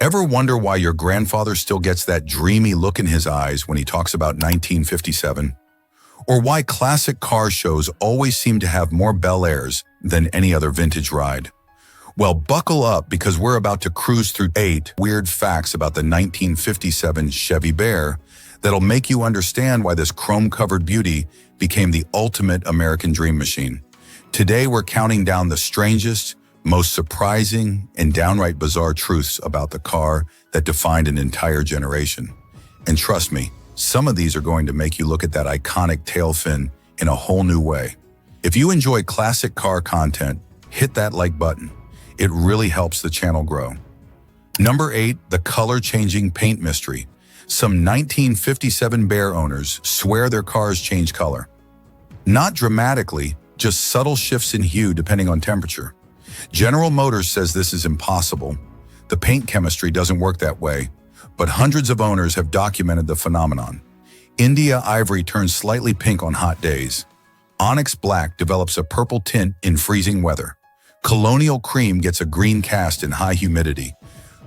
Ever wonder why your grandfather still gets that dreamy look in his eyes when he talks about 1957? Or why classic car shows always seem to have more Bel Airs than any other vintage ride? Well, buckle up because we're about to cruise through 8 weird facts about the 1957 Chevy Bel Air that'll make you understand why this chrome-covered beauty became the ultimate American dream machine. Today, we're counting down the strangest, most surprising, and downright bizarre truths about the car that defined an entire generation. And trust me, some of these are going to make you look at that iconic tail fin in a whole new way. If you enjoy classic car content, hit that like button. It really helps the channel grow. Number 8, the color-changing paint mystery. Some 1957 Bel Air owners swear their cars change color. Not dramatically, just subtle shifts in hue depending on temperature. General Motors says this is impossible. The paint chemistry doesn't work that way, but hundreds of owners have documented the phenomenon. India Ivory turns slightly pink on hot days. Onyx Black develops a purple tint in freezing weather. Colonial Cream gets a green cast in high humidity.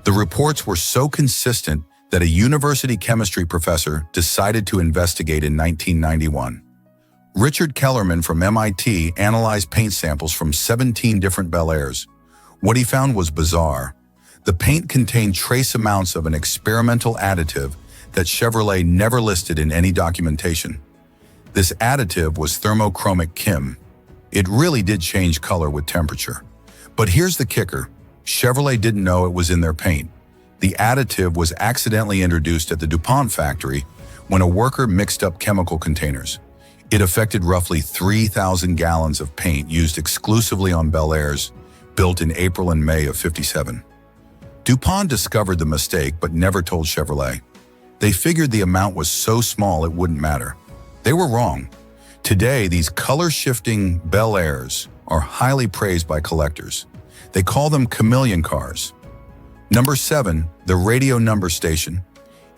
The reports were so consistent that a university chemistry professor decided to investigate in 1991. Richard Kellerman from MIT analyzed paint samples from 17 different Bel Airs. What he found was bizarre. The paint contained trace amounts of an experimental additive that Chevrolet never listed in any documentation. This additive was thermochromic Kim. It really did change color with temperature. But here's the kicker. Chevrolet didn't know it was in their paint. The additive was accidentally introduced at the DuPont factory when a worker mixed up chemical containers. It affected roughly 3,000 gallons of paint used exclusively on Bel Airs, built in April and May of '57. DuPont discovered the mistake but never told Chevrolet. They figured the amount was so small it wouldn't matter. They were wrong. Today, these color-shifting Bel Airs are highly praised by collectors. They call them chameleon cars. Number 7, the radio number station.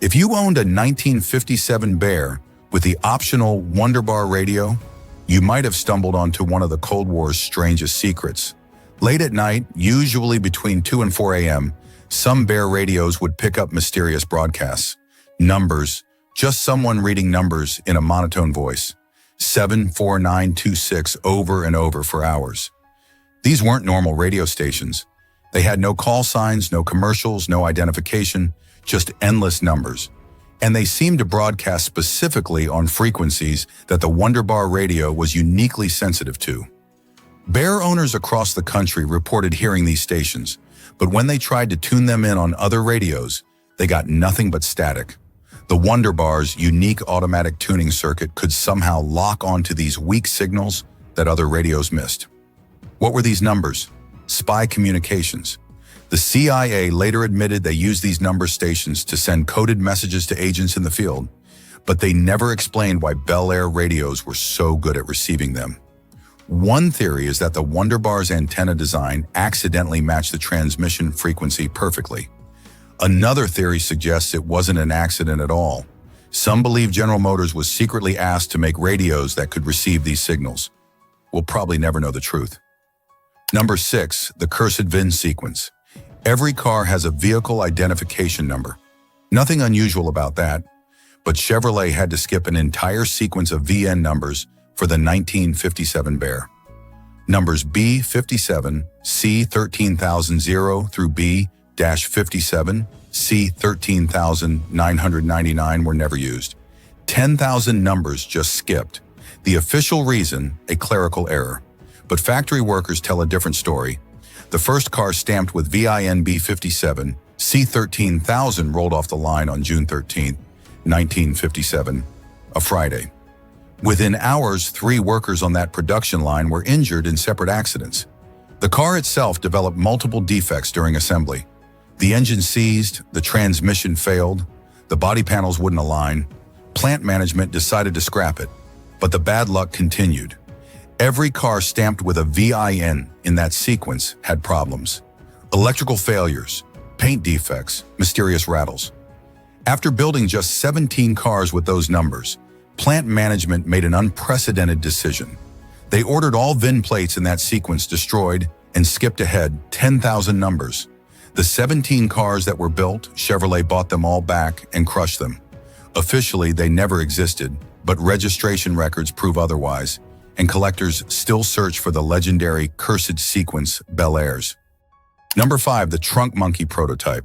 If you owned a 1957 Bel Air with the optional Wonderbar radio, you might have stumbled onto one of the Cold War's strangest secrets. Late at night, usually between 2 and 4 a.m., some Bel Air radios would pick up mysterious broadcasts. Numbers, just someone reading numbers in a monotone voice. 74926 over and over for hours. These weren't normal radio stations. They had no call signs, no commercials, no identification, just endless numbers. And they seemed to broadcast specifically on frequencies that the Wonderbar radio was uniquely sensitive to. Bel Air owners across the country reported hearing these stations, but when they tried to tune them in on other radios, they got nothing but static. The Wonderbar's unique automatic tuning circuit could somehow lock onto these weak signals that other radios missed. What were these numbers? Spy communications. The CIA later admitted they used these number stations to send coded messages to agents in the field, but they never explained why Bel Air radios were so good at receiving them. One theory is that the Wonderbar's antenna design accidentally matched the transmission frequency perfectly. Another theory suggests it wasn't an accident at all. Some believe General Motors was secretly asked to make radios that could receive these signals. We'll probably never know the truth. Number 6, the cursed VIN sequence. Every car has a vehicle identification number. Nothing unusual about that, but Chevrolet had to skip an entire sequence of VN numbers for the 1957 Bel Air. Numbers B57, C13000 through B-57, C13999 were never used. 10,000 numbers just skipped. The official reason, a clerical error. But factory workers tell a different story. The first car stamped with VIN B57, C13000 rolled off the line on June 13, 1957, a Friday. Within hours, 3 workers on that production line were injured in separate accidents. The car itself developed multiple defects during assembly. The engine seized, the transmission failed, the body panels wouldn't align. Plant management decided to scrap it, but the bad luck continued. Every car stamped with a VIN in that sequence had problems. Electrical failures, paint defects, mysterious rattles. After building just 17 cars with those numbers, plant management made an unprecedented decision. They ordered all VIN plates in that sequence destroyed and skipped ahead 10,000 numbers. The 17 cars that were built, Chevrolet bought them all back and crushed them. Officially, they never existed, but registration records prove otherwise, and collectors still search for the legendary cursed sequence Bel Airs. Number 5, the Trunk Monkey prototype.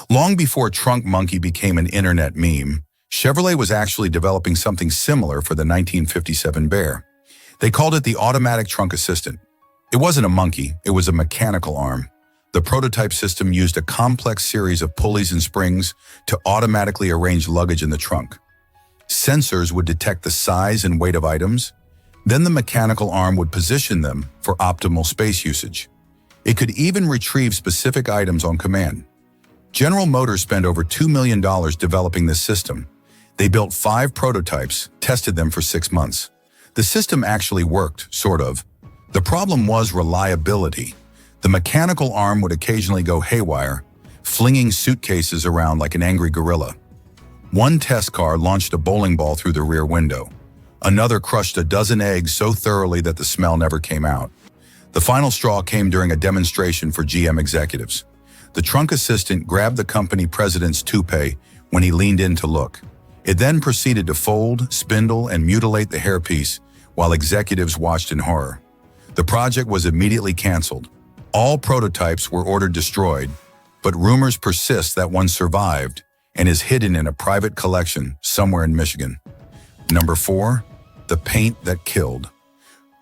Long before Trunk Monkey became an internet meme, Chevrolet was actually developing something similar for the 1957 Bear. They called it the Automatic Trunk Assistant. It wasn't a monkey, it was a mechanical arm. The prototype system used a complex series of pulleys and springs to automatically arrange luggage in the trunk. Sensors would detect the size and weight of items. Then the mechanical arm would position them for optimal space usage. It could even retrieve specific items on command. General Motors spent over $2 million developing this system. They built 5 prototypes, tested them for 6 months. The system actually worked, sort of. The problem was reliability. The mechanical arm would occasionally go haywire, flinging suitcases around like an angry gorilla. One test car launched a bowling ball through the rear window. Another crushed a dozen eggs so thoroughly that the smell never came out. The final straw came during a demonstration for GM executives. The trunk assistant grabbed the company president's toupee when he leaned in to look. It then proceeded to fold, spindle, and mutilate the hairpiece while executives watched in horror. The project was immediately canceled. All prototypes were ordered destroyed, but rumors persist that one survived and is hidden in a private collection somewhere in Michigan. Number 4, the paint that killed.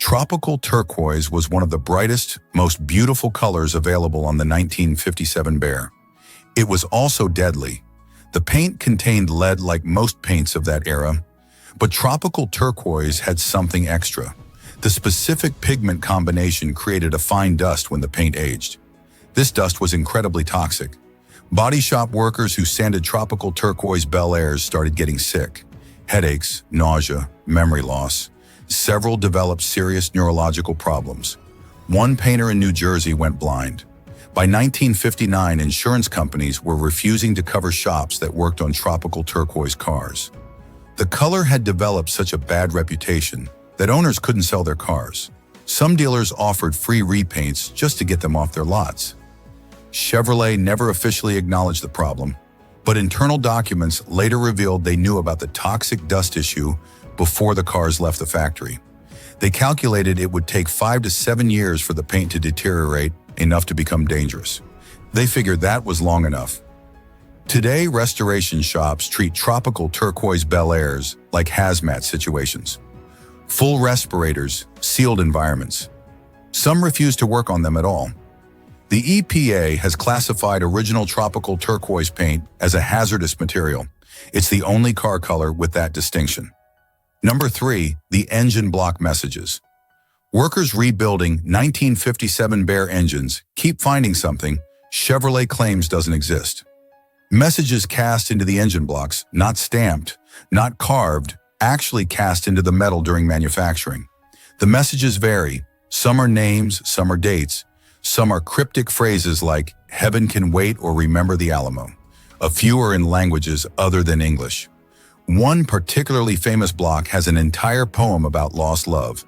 Tropical turquoise was one of the brightest, most beautiful colors available on the 1957 Bear. It was also deadly. The paint contained lead like most paints of that era, but tropical turquoise had something extra. The specific pigment combination created a fine dust when the paint aged. This dust was incredibly toxic. Body shop workers who sanded tropical turquoise Bel Airs started getting sick. Headaches, nausea, memory loss. Several developed serious neurological problems. One painter in New Jersey went blind. By 1959, insurance companies were refusing to cover shops that worked on tropical turquoise cars. The color had developed such a bad reputation that owners couldn't sell their cars. Some dealers offered free repaints just to get them off their lots. Chevrolet never officially acknowledged the problem, but internal documents later revealed they knew about the toxic dust issue before the cars left the factory. They calculated it would take 5 to 7 years for the paint to deteriorate enough to become dangerous. They figured that was long enough. Today, restoration shops treat tropical turquoise Bel Airs like hazmat situations. Full respirators, sealed environments. Some refuse to work on them at all. The EPA has classified original tropical turquoise paint as a hazardous material. It's the only car color with that distinction. Number 3, the engine block messages. Workers rebuilding 1957 Bear engines keep finding something Chevrolet claims doesn't exist. Messages cast into the engine blocks, not stamped, not carved, actually cast into the metal during manufacturing. The messages vary. Some are names, some are dates. Some are cryptic phrases like, "Heaven can wait" or "Remember the Alamo." A few are in languages other than English. One particularly famous block has an entire poem about lost love.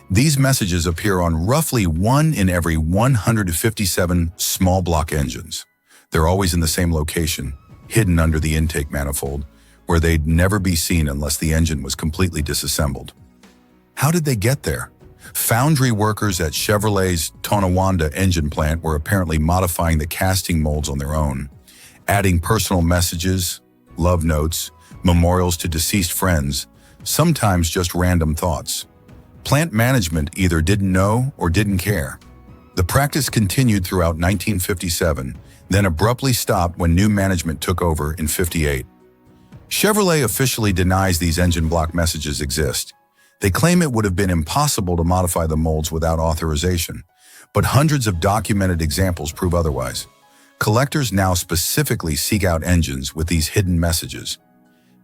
These messages appear on roughly 1 in every 157 small block engines. They're always in the same location, hidden under the intake manifold, where they'd never be seen unless the engine was completely disassembled. How did they get there? Foundry workers at Chevrolet's Tonawanda engine plant were apparently modifying the casting molds on their own, adding personal messages, love notes, memorials to deceased friends, sometimes just random thoughts. Plant management either didn't know or didn't care. The practice continued throughout 1957, then abruptly stopped when new management took over in '58. Chevrolet officially denies these engine block messages exist. They claim it would have been impossible to modify the molds without authorization, but hundreds of documented examples prove otherwise. Collectors now specifically seek out engines with these hidden messages.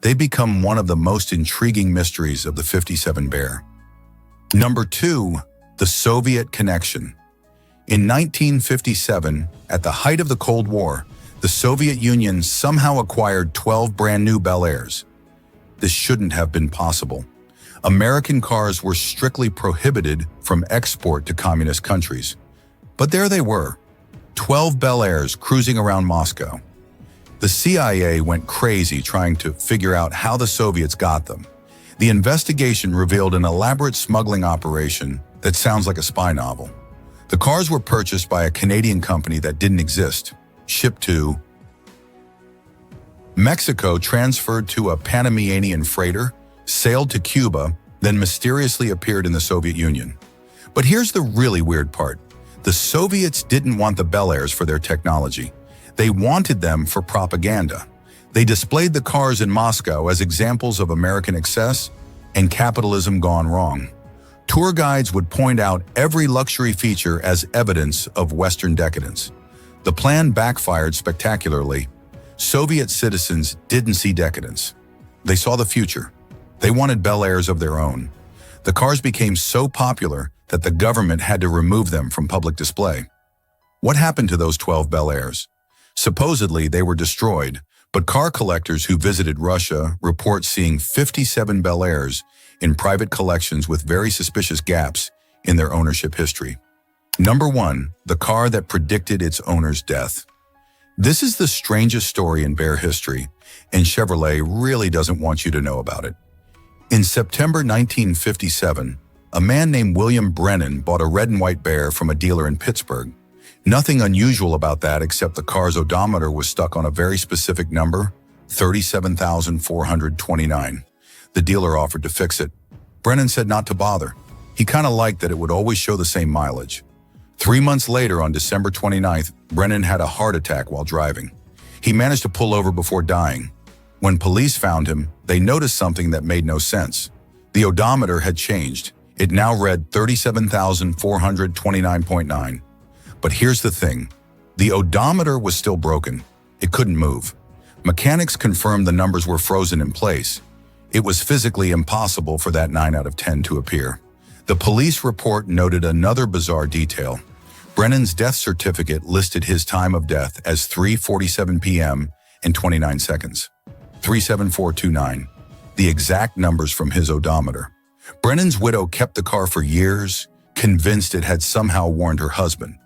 They become one of the most intriguing mysteries of the '57 Bear. Number 2, the Soviet connection. In 1957, at the height of the Cold War, the Soviet Union somehow acquired 12 brand new Bel Airs. This shouldn't have been possible. American cars were strictly prohibited from export to communist countries. But there they were, 12 Bel Airs cruising around Moscow. The CIA went crazy trying to figure out how the Soviets got them. The investigation revealed an elaborate smuggling operation that sounds like a spy novel. The cars were purchased by a Canadian company that didn't exist, shipped to Mexico, transferred to a Panamanian freighter, sailed to Cuba, then mysteriously appeared in the Soviet Union. But here's the really weird part. The Soviets didn't want the Bel Airs for their technology. They wanted them for propaganda. They displayed the cars in Moscow as examples of American excess and capitalism gone wrong. Tour guides would point out every luxury feature as evidence of Western decadence. The plan backfired spectacularly. Soviet citizens didn't see decadence. They saw the future. They wanted Bel Airs of their own. The cars became so popular that the government had to remove them from public display. What happened to those 12 Bel Airs? Supposedly, they were destroyed, but car collectors who visited Russia report seeing 57 Bel Airs in private collections with very suspicious gaps in their ownership history. Number 1, the car that predicted its owner's death. This is the strangest story in Bear history, and Chevrolet really doesn't want you to know about it. In September 1957, a man named William Brennan bought a red and white Bear from a dealer in Pittsburgh. Nothing unusual about that except the car's odometer was stuck on a very specific number, 37,429. The dealer offered to fix it. Brennan said not to bother. He kind of liked that it would always show the same mileage. 3 months later, on December 29th, Brennan had a heart attack while driving. He managed to pull over before dying. When police found him, they noticed something that made no sense. The odometer had changed. It now read 37,429.9. But here's the thing. The odometer was still broken. It couldn't move. Mechanics confirmed the numbers were frozen in place. It was physically impossible for that 9 out of 10 to appear. The police report noted another bizarre detail. Brennan's death certificate listed his time of death as 3:47 p.m. and 29 seconds. 37429, the exact numbers from his odometer. Brennan's widow kept the car for years, convinced it had somehow warned her husband.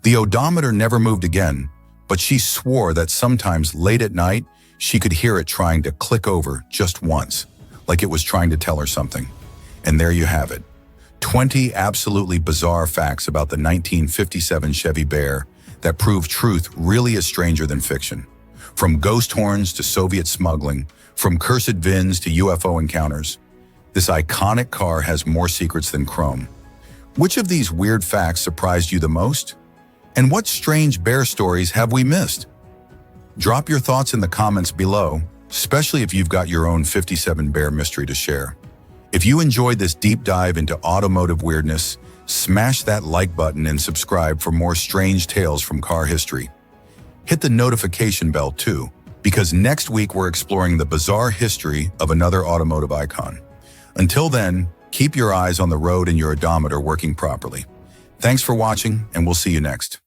The odometer never moved again, but she swore that sometimes late at night, she could hear it trying to click over just once, like it was trying to tell her something. And there you have it. 20 absolutely bizarre facts about the 1957 Chevy Bel Air that prove truth really is stranger than fiction. From ghost horns to Soviet smuggling, from cursed VINs to UFO encounters, this iconic car has more secrets than chrome. Which of these weird facts surprised you the most? And what strange bear stories have we missed? Drop your thoughts in the comments below, especially if you've got your own 57 Bear mystery to share. If you enjoyed this deep dive into automotive weirdness, smash that like button and subscribe for more strange tales from car history. Hit the notification bell too, because next week we're exploring the bizarre history of another automotive icon. Until then, keep your eyes on the road and your odometer working properly. Thanks for watching, and we'll see you next.